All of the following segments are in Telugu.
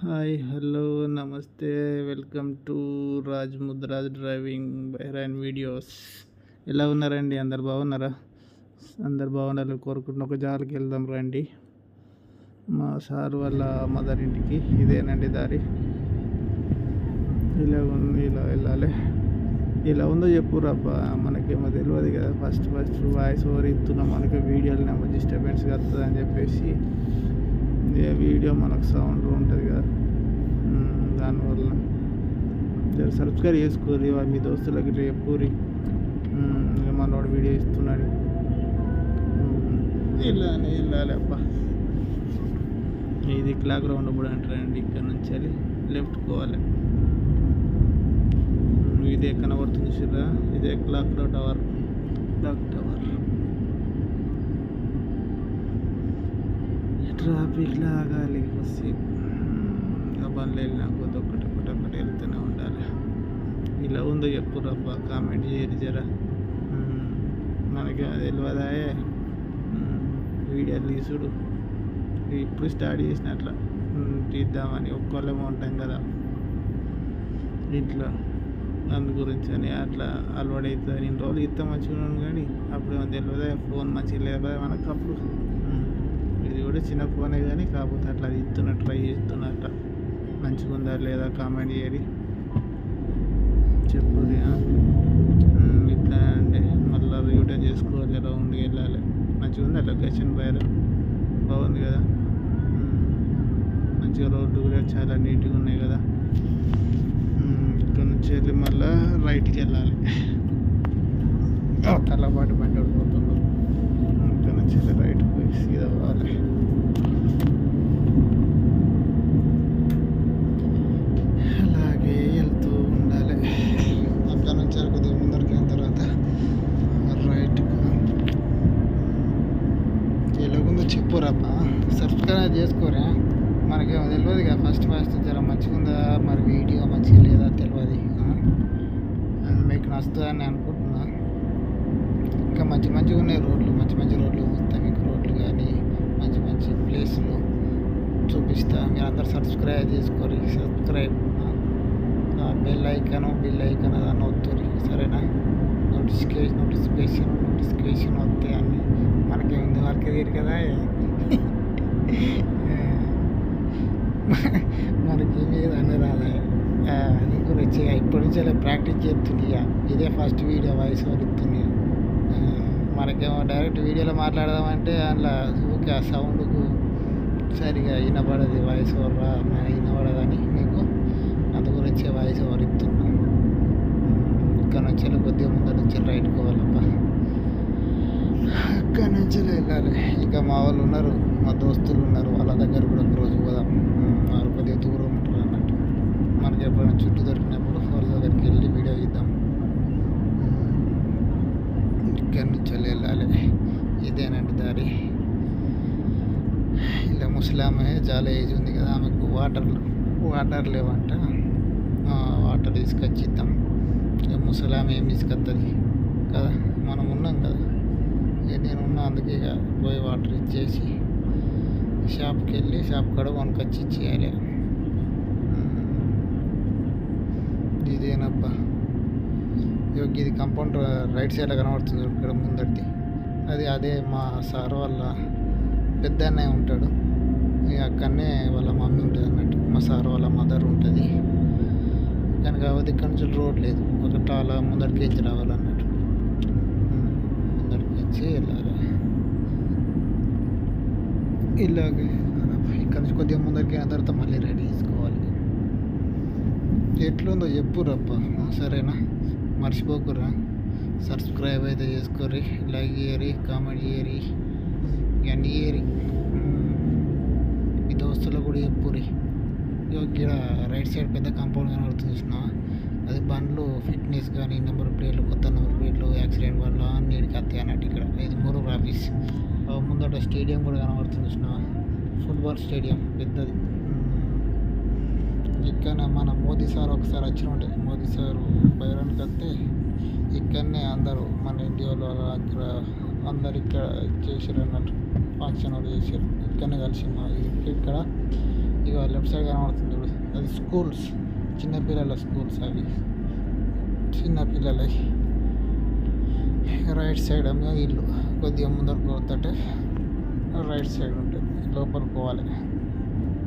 హాయ్ హలో నమస్తే వెల్కమ్ టు రాజ్ ముద్రాజ్ డ్రైవింగ్ బైరాన్ వీడియోస్. ఎలా ఉన్నారండి? అందరు బాగున్నారా? అందరు బాగుండాలని కోరుకుంటున్న ఒక జాలికి వెళ్దాం రండి. మా సార్ వాళ్ళ మదర్ ఇంటికి ఇదేనండి దారి. ఇలా ఉంది, ఇలా వెళ్ళాలి. ఇలా ఉందో చెప్పురాబ్బా, మనకేమో తెలియదు కదా. ఫస్ట్ వాయిస్ ఓవర్ ఇస్తున్నాం, మనకి వీడియోలు డిస్టర్బెన్స్గా వస్తుంది అని చెప్పేసి వీడియో మనకు సౌండ్ ఉంటుంది కదా, దానివల్ల సబ్స్క్రైబ్ చేసుకోరి, మీ దోస్తులకి చెప్పురి మనోడు వీడియో ఇస్తున్నాడు. వెళ్ళాలి అబ్బా. ఇది క్లాక్ రౌండ్ కూడా అంటారండి. ఇక్కడ నుంచి వెళ్ళి లెఫ్ట్ పోవాలి. ఇదే కనబడుతుంది చూడరా, ఇదే క్లాక్ టవర్. ట్రాఫిక్ లాగాలి కొద్దిసేపు. బండ్లు వెళ్ళినా కొద్ది ఒకటి వెళ్తూనే ఉండాలి. ఇలా ఉందో చెప్పు రబ్బా, కామెంట్ చేయరు జరా. మనకి తెలియదాయే వీడియోలు తీసుడు. ఇప్పుడు స్టార్ట్ చేసినట్ల తీద్దామని ఒక్కళ్ళేమో ఉంటాం కదా ఇంట్లో, అందు గురించి అని అట్లా అలవాటు అవుతుంది. నేను రోజులు ఇస్తా మంచిగా ఉన్నాను, కానీ అప్పుడు ఏమో తెలియదా, ఫోన్ మంచిగా లేదా మనకు అప్పుడు. ఇది కూడా చిన్న ఫోనే కానీ కాకపోతే అట్లా అది ట్రై చేస్తున్నట్ట. మంచిగా ఉందా లేదా కామెంట్ చేయరి, చెప్పు. ఇట్లా అంటే మళ్ళీ యూటర్న్ చేసుకోవాలి, రౌండ్కి వెళ్ళాలి. మంచిగా ఉందా లొకేషన్? బాగుంది కదా, మంచిగా రోడ్డు కూడా చాలా నీట్గా ఉన్నాయి కదా. ఇక్కడ నుంచి వెళ్ళి మళ్ళీ రైట్కి వెళ్ళాలి. తలపాటు బండి పడిపోతుంది. ఇక్కడ నుంచి వెళ్ళి రైట్ పోయి సీదా పోవాలి. అలాగే వెళ్తూ ఉండాలి. అక్కడ నుంచి కొద్దిగా ముందరికి అయిన తర్వాత రైట్. ఎలాగుందో చెప్పురాబ్బా, సబ్స్క్రైబ్ చేసుకోరా. మనకేమో తెలియదు కదా, ఫస్ట్ జర మంచిగా ఉందా మరి వీడియో, మంచిగా లేదా తెలియదు. మీకు నచ్చుతుందని అనుకుంటున్నా. ఇంకా మంచిగా ఉన్నాయి రోడ్లు, మంచి రోడ్లు వస్తాయి మీకు. రోడ్లు కానీ మంచి ప్లేస్లు చూపిస్తా. మీరు అందరు సబ్స్క్రైబ్ చేసుకోరు. సబ్స్క్రైబ్, బెల్ ఐకాన్ అదన్నీ వస్తుంది, సరేనా? నోటిఫికేషన్ వస్తాయి అన్నీ. మనకేముంది, వర్క్ తీరు కదా, మనకి మీద అన్నీ రాదా. అది కూడా వచ్చి ఇప్పటి నుంచి అలా ప్రాక్టీస్ చేస్తుంది. ఇదే ఫస్ట్ వీడియో వాయిస్ ఓవర్ ఇస్తుంది. మనకేమో డైరెక్ట్ వీడియోలో మాట్లాడదామంటే అందులో ఊరికే ఆ సౌండ్కు సరిగా వినపడదు, వాయిస్ ఓవర్ వినపడదని మీకు. అందు గురించి వాయిస్ ఓవర్ ఇస్తున్నాం. ఇక్కడ నుంచి కొద్దిగా ముందర నుంచి రైట్ పోవాలబ్బా. ఇక్కడ నుంచి వెళ్ళాలి. ఇంకా మా వాళ్ళు ఉన్నారు, మా దోస్తులు ఉన్నారు, వాళ్ళ దగ్గర కూడా ఒక రోజు పోదాం. వాళ్ళు కొద్దిగా దూరం ఉంటారు అన్నట్టు. మనకి ఎప్పుడైనా చుట్టూ దొరికినప్పుడు వాళ్ళ దగ్గరికి వెళ్ళి వీడియో ఇద్దాం. ఇక్కడి నుంచి వెళ్ళాలి. ఇదేనండి దారి. ఇలా ముసలామె చాలా ఏజ్ ఉంది కదా, ఆమెకు వాటర్ లేవంట. వాటర్ తీసుకొచ్చి ఇద్దాం. ఇక ముసలామె ఏం తీసుకొస్తుంది కదా, మనం ఉన్నాం కదా. నేను ఉన్నా, అందుకే ఇక పోయి వాటర్ ఇచ్చేసి షాప్కి వెళ్ళి షాప్ కాడ కొనుకొచ్చి ఇచ్చేయాలి. ఇదేనబ్బా. ఇది కాంపౌండ్ రైట్ సైడ్లో కనబడుతుంది ఇక్కడ ముందటిది. అదే మా సార్ వాళ్ళ పెద్ద అన్నయ్య ఉంటాడు. ఇక అక్కడనే వాళ్ళ మమ్మీ ఉంటుంది అన్నట్టు. మా సార్ వాళ్ళ మదర్ ఉంటుంది. కానీ కాబట్టి ఇక్కడ నుంచి రోడ్ లేదు, ఒకటి అలా ముందరికి ఎంచి రావాలన్నట్టు. ముందరికి ఎంచి వెళ్ళాలి. ఇలాగే ఇక్కడ నుంచి కొద్దిగా ముందరికి అయిన తర్వాత మళ్ళీ రెడీ చేసుకోవాలి. ఎట్లుందో చెప్పురప్ప, సరేనా? మర్చిపోకురా. సబ్స్క్రైబ్ అయితే చేసుకోరి, లైక్ చేయరి, కామెంట్ చేయరి, ఇవన్నీ చేయరి. మీ దోస్తులు కూడా చెప్పురి. ఇక్కడ రైట్ సైడ్ పెద్ద కాంపౌండ్ కనబడుతుంది చూసినా, అది బండ్లు ఫిట్నెస్ కానీ నెంబర్ ప్లేట్లు, కొత్త నెంబర్ ప్లేట్లు, యాక్సిడెంట్ బండ్లు అన్నిటికీ వస్తాయి అన్నట్టు. ఇక్కడ ఇది మురుగు ఆఫీస్. ముందట స్టేడియం కూడా కనబడుతుంది చూసినా, ఫుట్బాల్ స్టేడియం పెద్దది. ఇక్కడ మన మోదీ సార్ ఒకసారి వచ్చిన ఉంటే, మోదీ సార్ బైరానికి వస్తే ఇక్కడనే అందరూ మన ఇండియాలో అక్కడ అందరు ఇక్కడ చేసారు అన్నట్టు. ఫంక్షన్ చేశారు, ఇక్కడనే కలిసి ఇక్కడ ఇక లెఫ్ట్ సైడ్ కనబడుతుంది చూడు, అది స్కూల్స్, చిన్నపిల్లల స్కూల్స్ అవి, చిన్నపిల్లలవి. రైట్ సైడ్ ఏమో ఇల్లు, కొద్దిగా ముందరకు పోతుంటే రైట్ సైడ్ ఉంటుంది, లోపలికి పోవాలి.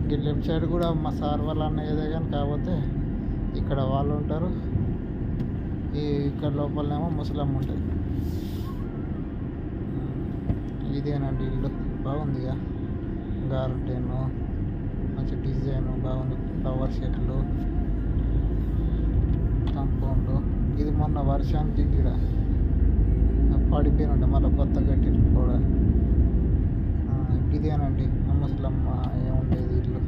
ఇంక లెఫ్ట్ సైడ్ కూడా మా సార్ వాళ్ళ అన్నయ్యదే, కానీ కాకపోతే ఇక్కడ వాళ్ళు ఉంటారు, ఇక్కడ లోపలనేమో ముసలమ్మ ఉంటుంది. ఇదేనండి ఇల్లు, బాగుందిగా, గార్డెన్ మంచి డిజైన్ బాగుంది, ఫ్లవర్ చెట్లు, కాంపౌండ్. ఇది మొన్న వర్షానికి ఇక్కడ పడిపోయినండి, మళ్ళీ కొత్త కట్టి కూడా. ఇదేనండి ముసలమ్మ ఏముండేది ఇల్లు.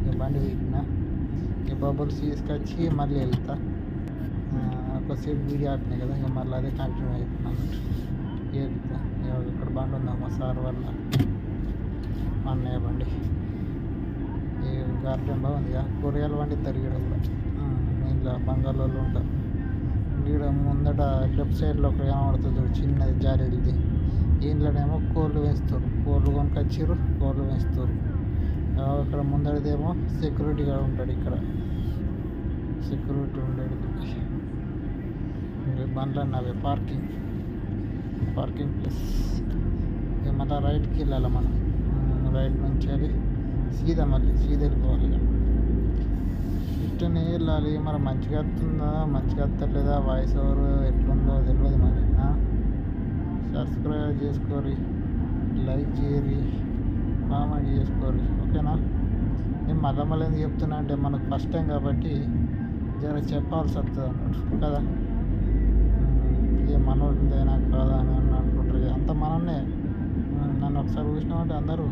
ఇక బండి పెట్టిన, ఇక బబుల్స్ తీసుకొచ్చి మళ్ళీ వెళ్తా. ఒకసేపు వీడియో ఆపినాయి కదా, ఇక మళ్ళీ అదే కంటిన్యూ అవుతున్నాను. వెళ్తా ఇక్కడ బండి ఉందా మా సార్ వల్ల, మా అన్నయ్య బండి. ఈ గార్డెన్ బాగుందిగా, కూరగాయలు పండిస్తారు ఇక్కడ కూడా. ఇంట్లో బంగాళాలు ఉంటారు. ఇక్కడ ముందట లెఫ్ట్ సైడ్లో ఒక కనబడుతుంది చిన్నది జారేది, ఇంట్లోనేమో కోళ్ళు వేస్తారు, కోళ్ళు కొనుకొచ్చారు, కోళ్ళు వేస్తారు. ఇక్కడ ముందడిదేమో సెక్యూరిటీ గార్డ్ ఉంటాడు, ఇక్కడ సెక్యూరిటీ ఉండేది. బండ్లు అన్నవి పార్కింగ్ ప్లేస్. ఇక మళ్ళీ రైట్కి వెళ్ళాలి మనం, రైట్ నుంచి వెళ్ళి సీదా వెళ్ళిపోవాలి. ఇక ఇట్టనే వెళ్ళాలి. మరి మంచిగా వస్తుందా, మంచిగా వస్తలేదా, వాయిస్ ఓవర్ ఎట్లుందో తెలియదు మరి. సబ్స్క్రైబ్ చేసుకోరి, లైక్ చేయరి, కామెంట్ చేసుకోరి, ఓకేనా? నేను మళ్ళీ ఎందుకు చెప్తున్నా అంటే మనకు ఫస్ట్ టైం కాబట్టి జర చెప్పాల్సి వస్తుంది అన్నట్టు కదా. ఏ మనోడిదైనా కాదా అని అనుకుంటారు కదా, అంత మనన్నే. నన్ను ఒకసారి చూసినామంటే అందరూ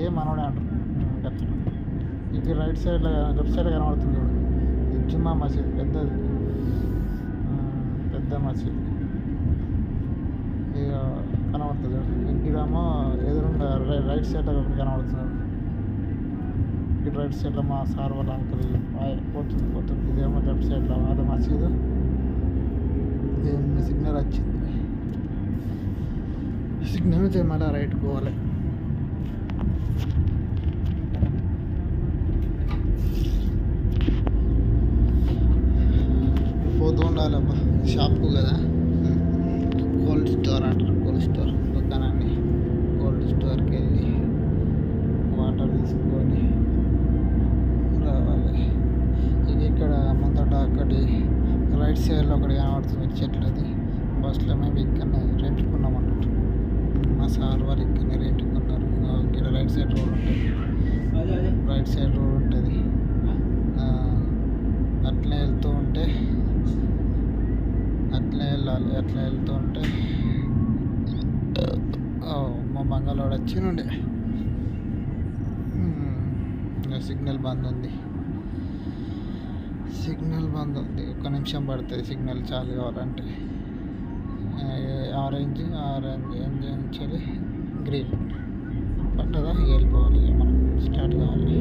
ఏ మనోడే అంటారు. ఇది రైట్ సైడ్లో లెఫ్ట్ సైడ్ కనబడుతుంది చూడు, ఇది జుమ్మా మసీద్, పెద్ద మసీద్ ఇక కనబడుతుంది చూడు. ఇంటికేమో ఎదురుగా రైట్ సైడ్లో ఒకటి కనబడుతుంది. ఇటు రైట్ సైడ్లో మా సార్ వాళ్ళ అంకుల్ పోతుంది. ఇదేమో లెఫ్ట్ సైడ్లో అది మసీదు. సిగ్నల్ వచ్చింది, సిగ్నల్ నుంచి మళ్ళీ రైట్కి పోవాలి. పోతూ ఉండాలబ్బా షాప్కు కదా, కోల్డ్ స్టోర్ అంటారు, కోల్డ్ స్టోర్ దుకాణాన్ని. కోల్డ్ స్టోర్కి వెళ్ళి వాటర్ తీసుకొని రావాలి. ఇక ఇక్కడ ముందట ఒకటి రైట్ సైడ్లో ఒకటి కనబడుతుంది చెట్లది. ఫస్ట్లో మేము ఇక్కడనే రెంట్కున్నాం అన్నట్టు, మా సార్ వాళ్ళు ఇక్కడనే రెంట్కున్నారు. ఇక్కడ రైట్ సైడ్ రోడ్ ఉంటుంది, అట్లే వెళ్తూ ఉంటే మా బంగాళవాడ వచ్చినుండే. సిగ్నల్ బంద్ ఉంది, ఒక్క నిమిషం పడుతుంది సిగ్నల్ చాలు కావాలంటే. ఆరెంజ్ నుంచి గ్రీన్ పట్టదా, వెళ్ళిపోవాలి. మనం స్టార్ట్ కావాలి,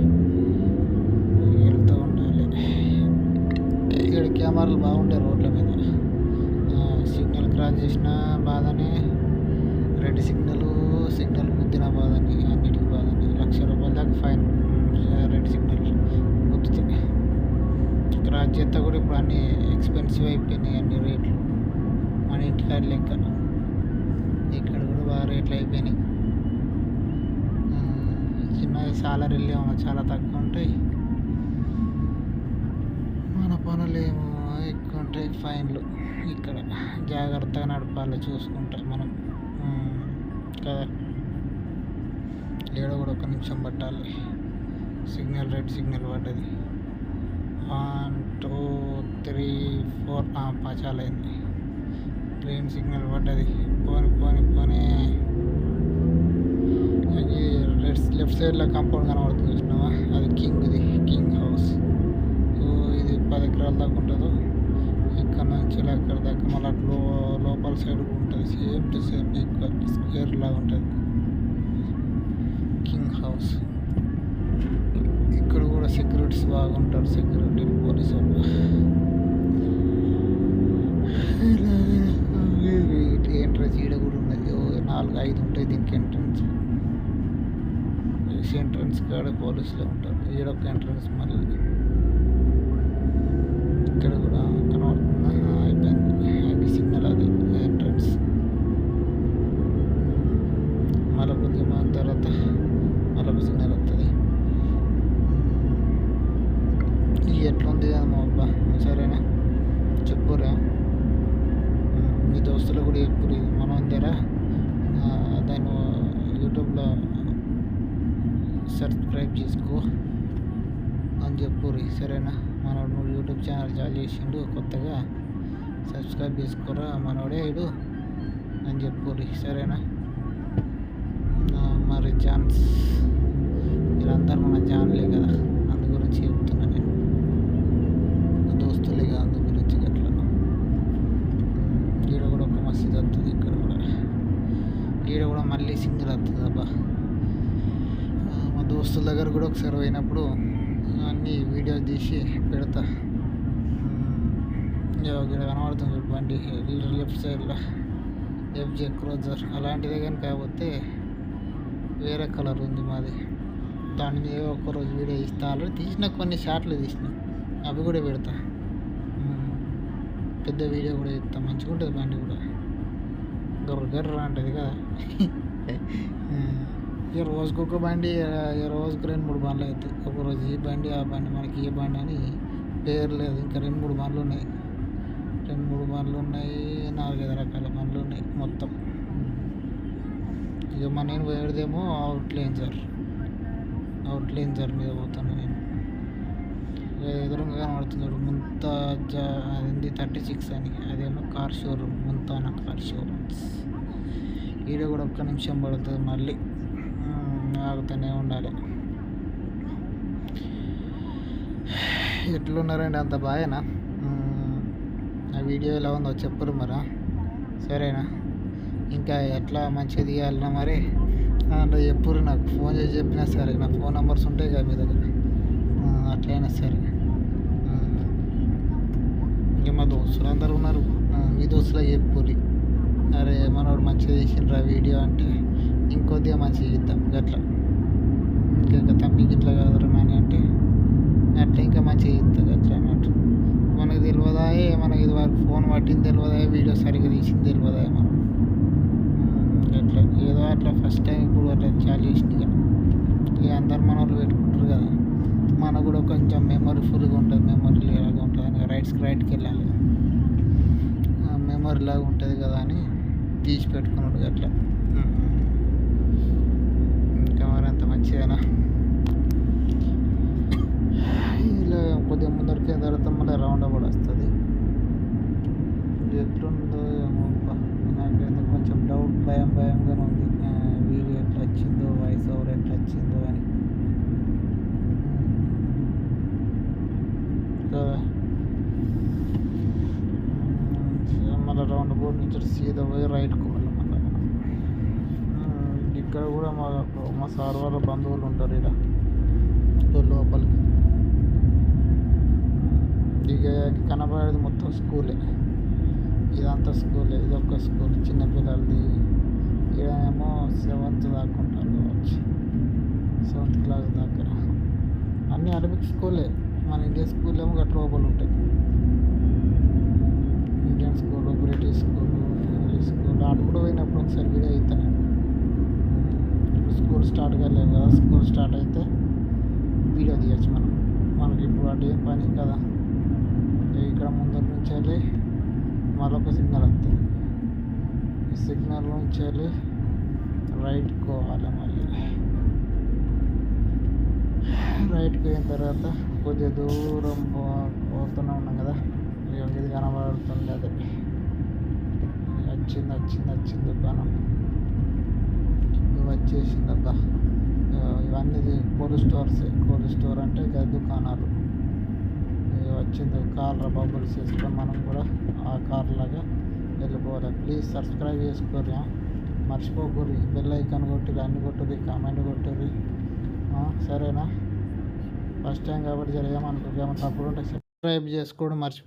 వెళ్తూ ఉండాలి. ఇక్కడ కెమెరాలు బాగుంటాయి రోడ్ల మీద. సిగ్నల్ క్రాస్ చేసిన బాధనే, రెడ్ సిగ్నల్ గుద్దిన బాధని, అన్నిటికి బాధని. ₹1,00,000 దాకా ఫైన్ రెడ్ సిగ్నల్ గుద్దుతుంది. క్రాస్ చేస్తే కూడా ఇప్పుడు అన్నీ ఎక్స్పెన్సివ్ అయిపోయినాయి, అన్ని రేట్లు మన ఇంటికాడ లెక్క. ఇక్కడ కూడా బాగా రేట్లు అయిపోయినాయి. చిన్న సాలరీలు ఏమో చాలా తక్కువ ఉంటాయి, మన పనులు ఏమో ఎక్కువ ఉంటాయి, ఫైన్లు. ఇక్కడ జాగ్రత్తగా నడపాలి, చూసుకుంటాం మనం కదా. ఏడో కూడా ఒక నిమిషం పట్టాలి. సిగ్నల్ రెడ్ సిగ్నల్ పడ్డది. 1 2 3 4 పచాలైంది. గ్రీన్ సిగ్నల్ పడ్డది. పోనీ లెఫ్ట్ సైడ్లో కాంపౌండ్ కనబడుతుంది చూసినావా, అది కింగ్ హౌస్. ఇది 10 ఎకరాల దాకా ఉంటుందో. ఇక్కడ నుంచి అక్కడ దాకా మళ్ళీ లోపల సైడ్ ఉంటుంది, same to same equal square లాగా ఉంటుంది కింగ్ హౌస్. ఇక్కడ కూడా సెక్యూరిటీస్ బాగుంటారు, సెక్యూరిటీ పోలీసు వాళ్ళు. ఎంట్రన్స్ ఈడ కూడా ఉన్నది, 4 5 ఉంటాయి దీనికి ఎంట్రన్స్. ఎంట్రన్స్ కాడ పోలీసులు ఉంటారు. ఈడొక ఎంట్రన్స్ మళ్ళీ ఇక్కడ కూడా కనబడుతుందా? అయిపోయింది. అది సిగ్నల్, అది ఎంట్రన్స్. మళ్ళీ కొద్దిగా మన తర్వాత మళ్ళీ సిగ్నల్ వస్తుంది. ఎట్లుంది కదా మా అబ్బా, సరేనా? చెప్పురా మీ దోస్తులు కూడా చెప్పురు. మనం దగ్గర దాన్ని యూట్యూబ్లో సబ్స్క్రైబ్ చేసుకో అని చెప్పుర్రి, సరేనా? మనోడు యూట్యూబ్ ఛానల్ చాలు చేసిండు కొత్తగా, సబ్స్క్రైబ్ చేసుకోరా మనోడే ఇడు అని చెప్పుర్రి, సరేనా? మరి ఛాన్స్ వీళ్ళందరూ మన ఛానలే కదా, అందు గురించి చెప్తున్నా నేను. దోస్తులే కదా, అందు గురించి అట్లా. ఈడ కూడా ఒక మసీద్ వస్తుంది, ఇక్కడ కూడా ఈడ కూడా మళ్ళీ సింగిల్ వస్తుంది అబ్బా. మా దోస్తుల దగ్గర కూడా ఒకసారి పోయినప్పుడు అన్నీ వీడియో తీసి పెడతా. ఇక్కడ కనబడుతుంది చూడు బండి, లెఫ్ట్ సైడ్లో ఎఫ్జే క్రోజర్ అలాంటిదే. కానీ కాకపోతే వేరే కలర్ ఉంది మాది. దాని మీద ఒక్కరోజు వీడియో తీస్తా. ఆల్రెడీ తీసిన కొన్ని షార్ట్లు తీసిన, అవి కూడా పెడతా. పెద్ద వీడియో కూడా చెప్తా, మంచిగా ఉంటుంది బండి కూడా, గర్ర గర్ర అంటుంది కదా. ఇక రోజుకొక బండి, రోజుకు 2-3 బండ్లు అవుతాయి. ఒకరోజు ఈ బండి ఆ బండి, మనకి ఏ బండి అని పేరు లేదు. ఇంకా 2-3 బండ్లు ఉన్నాయి, 2-3 బండ్లు ఉన్నాయి, 4-5 రకాల బండ్లు ఉన్నాయి మొత్తం. ఇక మన నేను పోయేదేమో అవుట్లేంజర్ మీద పోతాను నేను. ఎదురుగా కనబడుతుంది ముంతాజ్, అది 36 అని, అదేమో కార్ షోరూమ్, ముంతానా కార్ షోరూమ్స్. ఈడ కూడా ఒక్క నిమిషం పడుతుంది, మళ్ళీ ఆగుతూనే ఉండాలి. ఎట్లున్నారండి? అంత బాగానా? ఆ వీడియో ఎలా ఉందో చెప్పురు మరా, సరేనా? ఇంకా ఎట్లా మంచిగా తీయాలన్నా మరి అంటే చెప్పురు, నాకు ఫోన్ చేసి చెప్పినా సరే. నా ఫోన్ నెంబర్స్ ఉంటాయి కదా మీ దగ్గర, అట్లయినా సరే. ఇంకా మా దోస్తులు అందరూ ఉన్నారు, మీ దోస్తులకు చెప్పుర్రి, అరే మనోడు మంచిగా తీసిండ్రా వీడియో అంటే ఇంకొద్దిగా మంచిగా ఇద్దాం గట్లా. ఇంకా తమ్మికి ఇట్లా కాదురా నాని అంటే అట్లా ఇంకా మంచిగా ఇద్దాం అట్లా అన్నట్టు. మనకు తెలియదా, మనకి ఇది వరకు ఫోన్ పట్టింది తెలియదా, వీడియో సరిగ్గా తీసింది తెలియదా మనం. అట్లా ఏదో అట్లా ఫస్ట్ టైం ఇప్పుడు అట్లా చాలా చేసింది. ఇక అందరు మన వాళ్ళు పెట్టుకుంటారు కదా, మనకు కూడా కొంచెం మెమరీ ఫుల్గా ఉంటుంది, మెమరీ లాగా ఉంటుంది అని రైట్కి వెళ్ళాలి, మెమరీ లాగా ఉంటుంది కదా అని తీసి పెట్టుకున్నాడు అట్లా. ఇంకా మరి అంత మంచిదేనా? ఇలా కొద్దిగా ముందరికి తర్వాత మళ్ళీ రౌండ్ కూడా వస్తుంది. ఎట్లుందో నాకైతే కొంచెం డౌట్, భయంగానే ఉంది. వీడియో ఎట్లా వచ్చిందో, వాయిస్ ఓవర్ ఎట్లా వచ్చిందో అని కదా. మళ్ళీ రౌండ్ బోర్డ్ నుంచి సీదా పోయి రైట్కి పోవాలి మళ్ళీ. ఇక్కడ కూడా మా సార్ వాళ్ళ బంధువులు ఉంటారు ఇక్కడ లోపలికి. ఇక కనబడేది మొత్తం స్కూలే, ఇదంతా స్కూలే. ఇదొక్క స్కూల్ చిన్నపిల్లలది. ఇదేమో 7th దాకా ఉంటారు కావచ్చు, 7th క్లాస్ దాకా. అన్నీ అరబిక్ స్కూలే. మన ఇండియన్ స్కూల్ ఏమో గట్ల లోపల ఉంటాయి. Indian school, British school, English school. ఆడ కూడా పోయినప్పుడు ఒకసారి వీడియో అవుతాను. ఇప్పుడు స్కూల్ స్టార్ట్ కాలేదు కదా, స్కూల్ స్టార్ట్ అయితే వీడియో తీయచ్చు మనకి ఇప్పుడు అటు ఏం పని కదా. ఇక్కడ ముందర నుంచి వెళ్ళి మరొక సిగ్నల్ వస్తుంది, ఈ సిగ్నల్ నుంచి వెళ్ళి రైట్కి పోవాలి. మళ్ళీ రైట్కి పోయిన తర్వాత కొద్దిగా దూరం పోతూనే ఉన్నాం కదా, ఇది కనబడుతుంది. అదే వచ్చింది దుకాణం, వచ్చేసింది అబ్బా. ఇవన్నీ కోల్డ్ స్టోర్ అంటే దుకాణాలు. వచ్చింది కార్ బబుల్స్ వేసుకొని మనం కూడా ఆ కార్ లాగా వెళ్ళిపోవాలి. ప్లీజ్ సబ్స్క్రైబ్ చేసుకోర్రి, మర్చిపోకూరి, బెల్ ఐకాన్ కొట్టుర్రి, అన్ని కొట్టుర్రి, కామెంట్ కొట్టుర్రి, సరేనా? ఫస్ట్ టైం కాబట్టి జరిగామనుకో, ఏమైనా తప్పుడు ఉంటే సబ్స్క్రైబ్ చేసుకోవడం మర్చిపో.